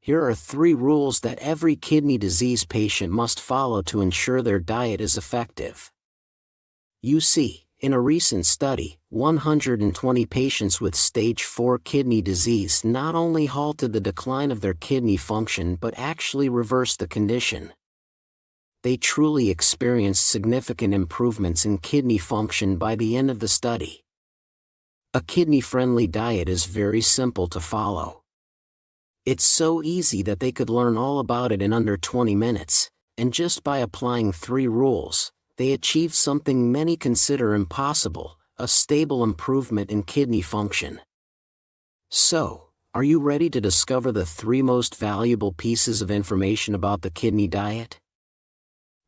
Here are 3 rules that every kidney disease patient must follow to ensure their diet is effective. You see, in a recent study, 120 patients with stage 4 kidney disease not only halted the decline of their kidney function but actually reversed the condition. They truly experienced significant improvements in kidney function by the end of the study. A kidney-friendly diet is very simple to follow. It's so easy that they could learn all about it in under 20 minutes, and just by applying 3 rules, they achieved something many consider impossible: a stable improvement in kidney function. So, are you ready to discover the 3 most valuable pieces of information about the kidney diet?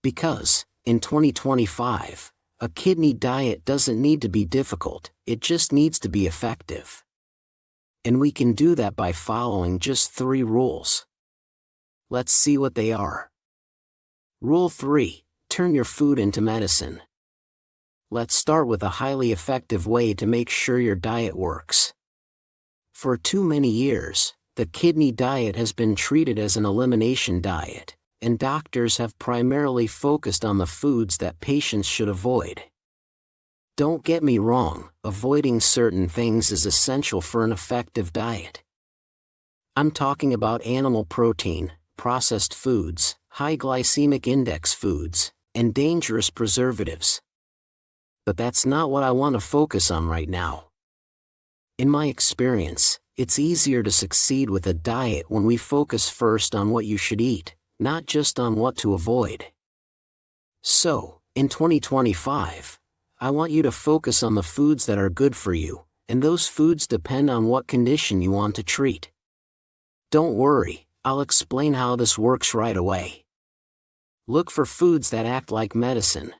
Because, in 2025, a kidney diet doesn't need to be difficult, it just needs to be effective. And we can do that by following just 3 rules. Let's see what they are. Rule 3. Turn your food into medicine. Let's start with a highly effective way to make sure your diet works. For too many years, the kidney diet has been treated as an elimination diet, and doctors have primarily focused on the foods that patients should avoid. Don't get me wrong, avoiding certain things is essential for an effective diet. I'm talking about animal protein, processed foods, high glycemic index foods, and dangerous preservatives. But that's not what I want to focus on right now. In my experience, it's easier to succeed with a diet when we focus first on what you should eat, not just on what to avoid. So, in 2025, I want you to focus on the foods that are good for you, and those foods depend on what condition you want to treat. Don't worry, I'll explain how this works right away. Look for foods that act like medicine.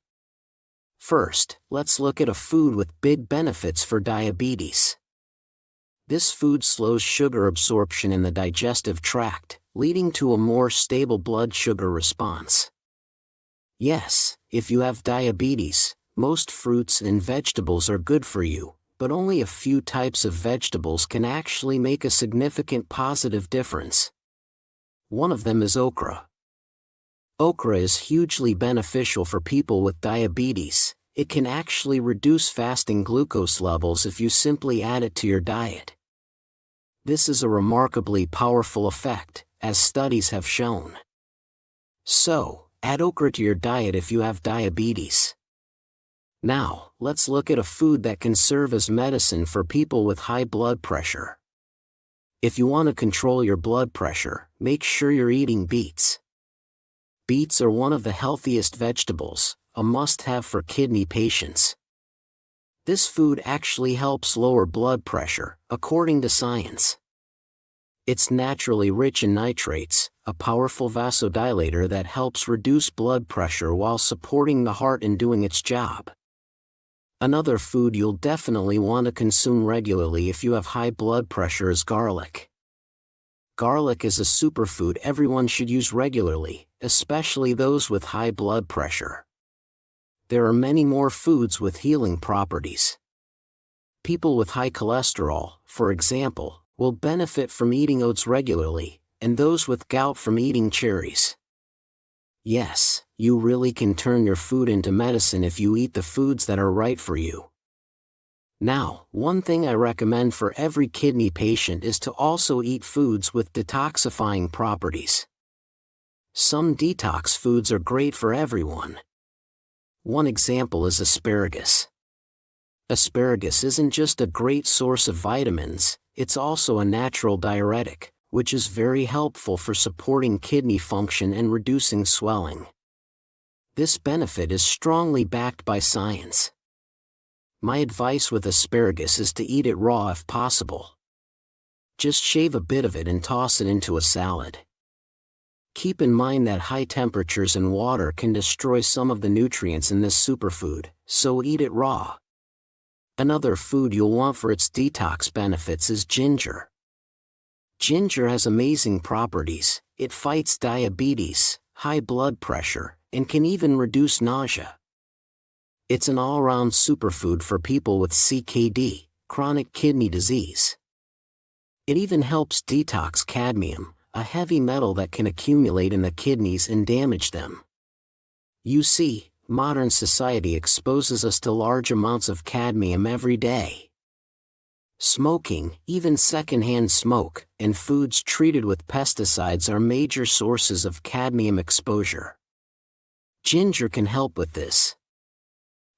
First, let's look at a food with big benefits for diabetes. This food slows sugar absorption in the digestive tract, leading to a more stable blood sugar response. Yes, if you have diabetes, most fruits and vegetables are good for you, but only a few types of vegetables can actually make a significant positive difference. One of them is okra. Okra is hugely beneficial for people with diabetes. It can actually reduce fasting glucose levels if you simply add it to your diet. This is a remarkably powerful effect, as studies have shown. So, add okra to your diet if you have diabetes. Now, let's look at a food that can serve as medicine for people with high blood pressure. If you want to control your blood pressure, make sure you're eating beets. Beets are one of the healthiest vegetables, a must-have for kidney patients. This food actually helps lower blood pressure, according to science. It's naturally rich in nitrates, a powerful vasodilator that helps reduce blood pressure while supporting the heart in doing its job. Another food you'll definitely want to consume regularly if you have high blood pressure is garlic. Garlic is a superfood everyone should use regularly, especially those with high blood pressure. There are many more foods with healing properties. People with high cholesterol, for example, will benefit from eating oats regularly, and those with gout from eating cherries. Yes, you really can turn your food into medicine if you eat the foods that are right for you. Now, one thing I recommend for every kidney patient is to also eat foods with detoxifying properties. Some detox foods are great for everyone. One example is asparagus. Asparagus isn't just a great source of vitamins, it's also a natural diuretic, which is very helpful for supporting kidney function and reducing swelling. This benefit is strongly backed by science. My advice with asparagus is to eat it raw if possible. Just shave a bit of it and toss it into a salad. Keep in mind that high temperatures and water can destroy some of the nutrients in this superfood, so eat it raw. Another food you'll want for its detox benefits is ginger. Ginger has amazing properties. It fights diabetes, high blood pressure, and can even reduce nausea. It's an all-around superfood for people with CKD, chronic kidney disease. It even helps detox cadmium, a heavy metal that can accumulate in the kidneys and damage them. You see, modern society exposes us to large amounts of cadmium every day. Smoking, even secondhand smoke, and foods treated with pesticides are major sources of cadmium exposure. Ginger can help with this.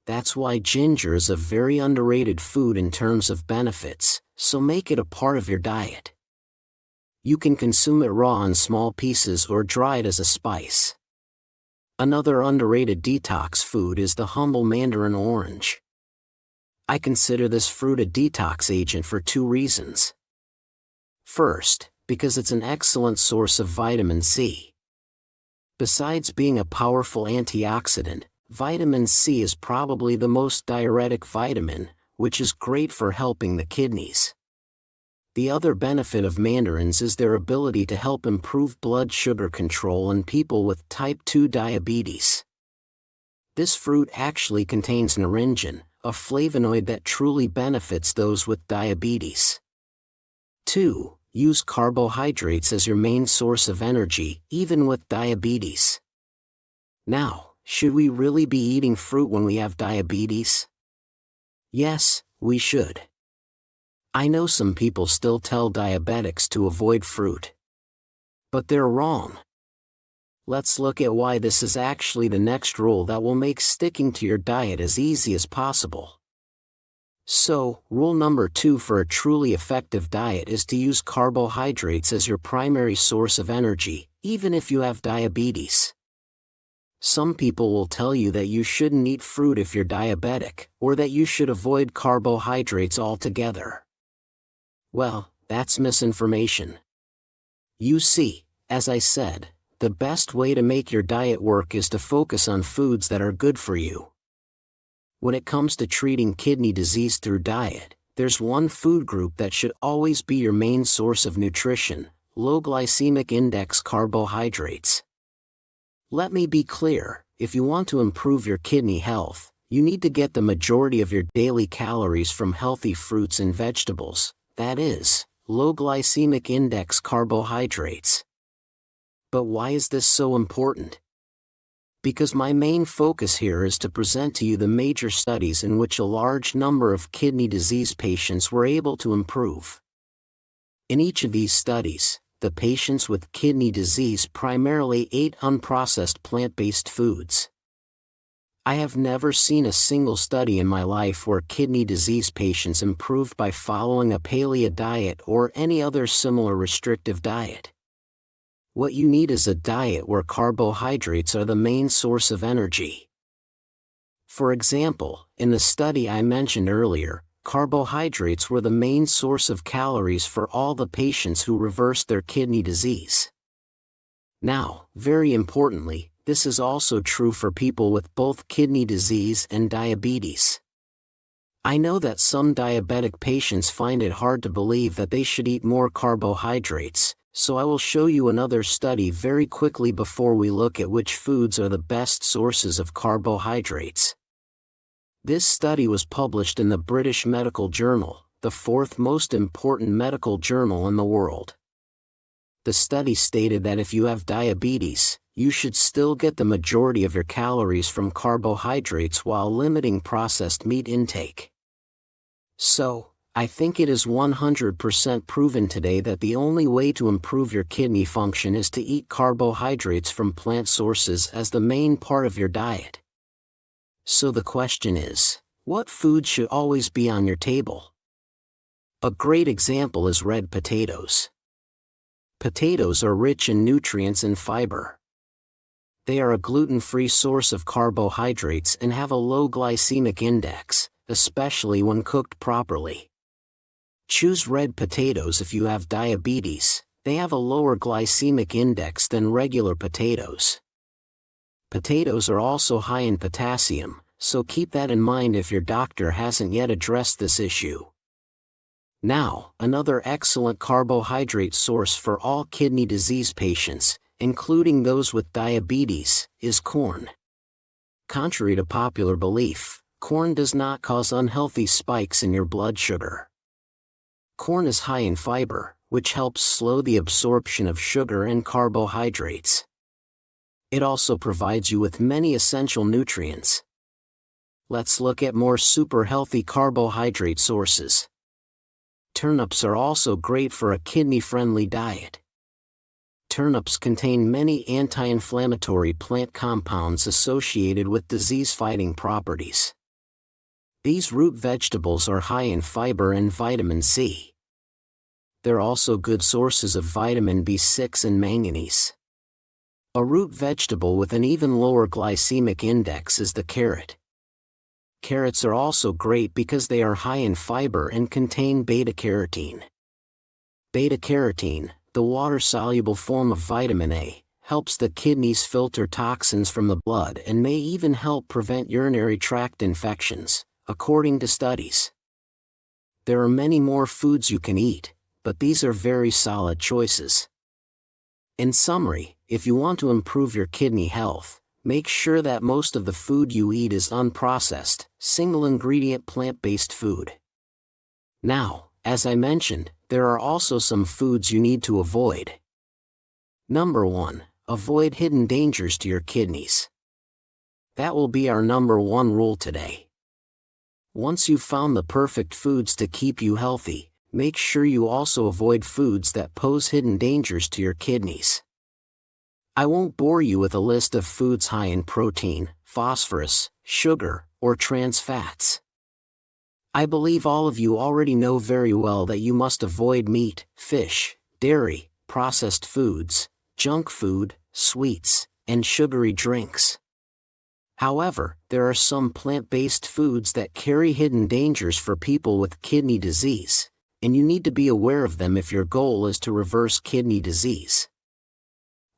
That's why ginger is a very underrated food in terms of benefits, so make it a part of your diet. You can consume it raw in small pieces or dry it as a spice. Another underrated detox food is the humble mandarin orange. I consider this fruit a detox agent for 2 reasons. First, because it's an excellent source of vitamin C. Besides being a powerful antioxidant, vitamin C is probably the most diuretic vitamin, which is great for helping the kidneys. The other benefit of mandarins is their ability to help improve blood sugar control in people with type 2 diabetes. This fruit actually contains naringin, a flavonoid that truly benefits those with diabetes. 2. Use carbohydrates as your main source of energy, even with diabetes. Now, should we really be eating fruit when we have diabetes? Yes, we should. I know some people still tell diabetics to avoid fruit. But they're wrong. Let's look at why this is actually the next rule that will make sticking to your diet as easy as possible. So, rule number 2 for a truly effective diet is to use carbohydrates as your primary source of energy, even if you have diabetes. Some people will tell you that you shouldn't eat fruit if you're diabetic, or that you should avoid carbohydrates altogether. Well, that's misinformation. You see, as I said, the best way to make your diet work is to focus on foods that are good for you. When it comes to treating kidney disease through diet, there's one food group that should always be your main source of nutrition: low glycemic index carbohydrates. Let me be clear, if you want to improve your kidney health, you need to get the majority of your daily calories from healthy fruits and vegetables, that is, low glycemic index carbohydrates. But why is this so important? Because my main focus here is to present to you the major studies in which a large number of kidney disease patients were able to improve. In each of these studies, the patients with kidney disease primarily ate unprocessed plant-based foods. I have never seen a single study in my life where kidney disease patients improved by following a paleo diet or any other similar restrictive diet. What you need is a diet where carbohydrates are the main source of energy. For example, in the study I mentioned earlier, carbohydrates were the main source of calories for all the patients who reversed their kidney disease. Now, very importantly, this is also true for people with both kidney disease and diabetes. I know that some diabetic patients find it hard to believe that they should eat more carbohydrates, so I will show you another study very quickly before we look at which foods are the best sources of carbohydrates. This study was published in the British Medical Journal, the 4th most important medical journal in the world. The study stated that if you have diabetes, you should still get the majority of your calories from carbohydrates while limiting processed meat intake. So, I think it is 100% proven today that the only way to improve your kidney function is to eat carbohydrates from plant sources as the main part of your diet. So the question is, what food should always be on your table? A great example is red potatoes. Potatoes are rich in nutrients and fiber. They are a gluten-free source of carbohydrates and have a low glycemic index, especially when cooked properly. Choose red potatoes if you have diabetes. They have a lower glycemic index than regular potatoes. Potatoes are also high in potassium, so keep that in mind if your doctor hasn't yet addressed this issue. Now, another excellent carbohydrate source for all kidney disease patients, including those with diabetes, is corn. Contrary to popular belief, corn does not cause unhealthy spikes in your blood sugar. Corn is high in fiber, which helps slow the absorption of sugar and carbohydrates. It also provides you with many essential nutrients. Let's look at more super healthy carbohydrate sources. Turnips are also great for a kidney-friendly diet. Turnips contain many anti-inflammatory plant compounds associated with disease-fighting properties. These root vegetables are high in fiber and vitamin C. They're also good sources of vitamin B6 and manganese. A root vegetable with an even lower glycemic index is the carrot. Carrots are also great because they are high in fiber and contain beta-carotene. Beta-carotene, the water-soluble form of vitamin A, helps the kidneys filter toxins from the blood and may even help prevent urinary tract infections, according to studies. There are many more foods you can eat, but these are very solid choices. In summary, if you want to improve your kidney health, make sure that most of the food you eat is unprocessed, single-ingredient plant-based food. Now, as I mentioned, there are also some foods you need to avoid. Number 1. Avoid hidden dangers to your kidneys. That will be our number 1 rule today. Once you've found the perfect foods to keep you healthy, make sure you also avoid foods that pose hidden dangers to your kidneys. I won't bore you with a list of foods high in protein, phosphorus, sugar, or trans fats. I believe all of you already know very well that you must avoid meat, fish, dairy, processed foods, junk food, sweets, and sugary drinks. However, there are some plant-based foods that carry hidden dangers for people with kidney disease, and you need to be aware of them if your goal is to reverse kidney disease.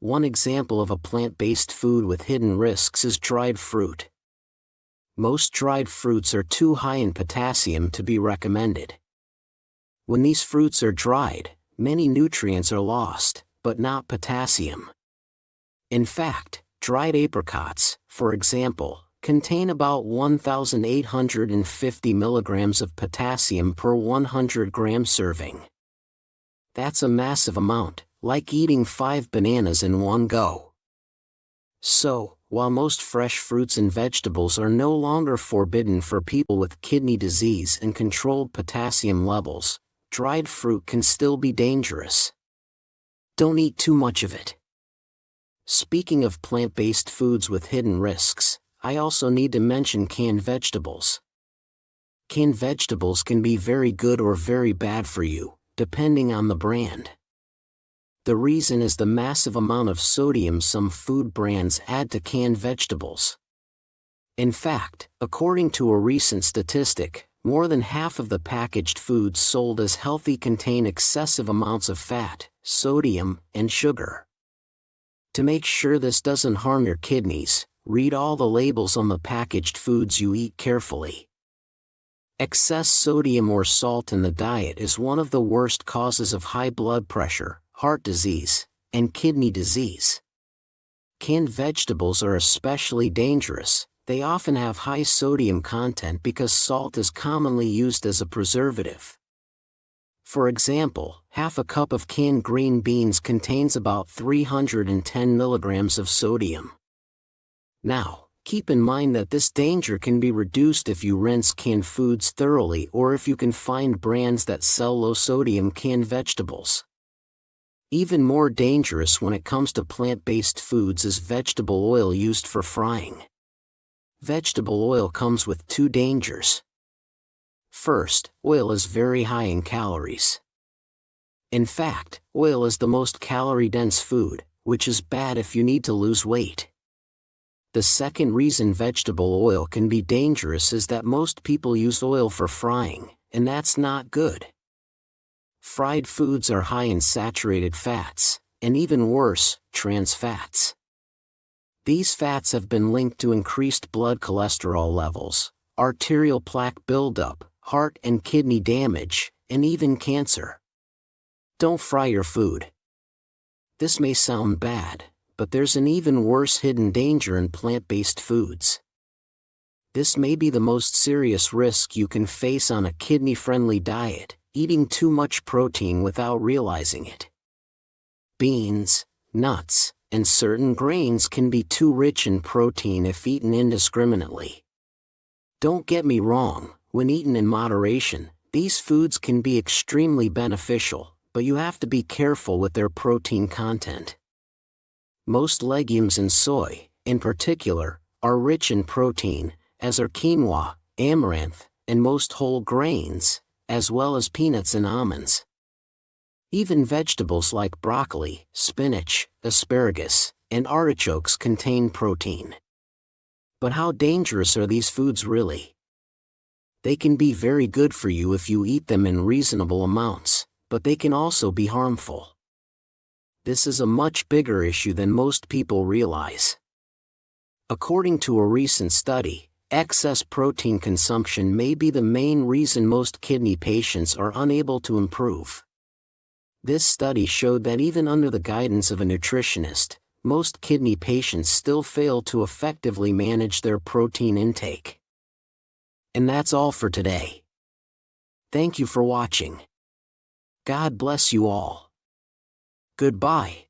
One example of a plant-based food with hidden risks is dried fruit. Most dried fruits are too high in potassium to be recommended. When these fruits are dried, many nutrients are lost, but not potassium. In fact, dried apricots, for example, contain about 1,850 milligrams of potassium per 100-gram serving. That's a massive amount, like eating 5 bananas in one go. So, while most fresh fruits and vegetables are no longer forbidden for people with kidney disease and controlled potassium levels, dried fruit can still be dangerous. Don't eat too much of it. Speaking of plant-based foods with hidden risks, I also need to mention canned vegetables. Canned vegetables can be very good or very bad for you, depending on the brand. The reason is the massive amount of sodium some food brands add to canned vegetables. In fact, according to a recent statistic, more than half of the packaged foods sold as healthy contain excessive amounts of fat, sodium, and sugar. To make sure this doesn't harm your kidneys, read all the labels on the packaged foods you eat carefully. Excess sodium or salt in the diet is one of the worst causes of high blood pressure, heart disease, and kidney disease. Canned vegetables are especially dangerous. They often have high sodium content because salt is commonly used as a preservative. For example, half a cup of canned green beans contains about 310 milligrams of sodium. Now, keep in mind that this danger can be reduced if you rinse canned foods thoroughly or if you can find brands that sell low-sodium canned vegetables. Even more dangerous when it comes to plant-based foods is vegetable oil used for frying. Vegetable oil comes with 2 dangers. First, oil is very high in calories. In fact, oil is the most calorie-dense food, which is bad if you need to lose weight. The second reason vegetable oil can be dangerous is that most people use oil for frying, and that's not good. Fried foods are high in saturated fats, and even worse, trans fats. These fats have been linked to increased blood cholesterol levels, arterial plaque buildup, heart and kidney damage, and even cancer. Don't fry your food. This may sound bad, but there's an even worse hidden danger in plant-based foods. This may be the most serious risk you can face on a kidney-friendly diet: eating too much protein without realizing it. Beans, nuts, and certain grains can be too rich in protein if eaten indiscriminately. Don't get me wrong, when eaten in moderation, these foods can be extremely beneficial, but you have to be careful with their protein content. Most legumes and soy, in particular, are rich in protein, as are quinoa, amaranth, and most whole grains, as well as peanuts and almonds. Even vegetables like broccoli, spinach, asparagus, and artichokes contain protein. But how dangerous are these foods really? They can be very good for you if you eat them in reasonable amounts, but they can also be harmful. This is a much bigger issue than most people realize. According to a recent study, excess protein consumption may be the main reason most kidney patients are unable to improve. This study showed that even under the guidance of a nutritionist, most kidney patients still fail to effectively manage their protein intake. And that's all for today. Thank you for watching. God bless you all. Goodbye.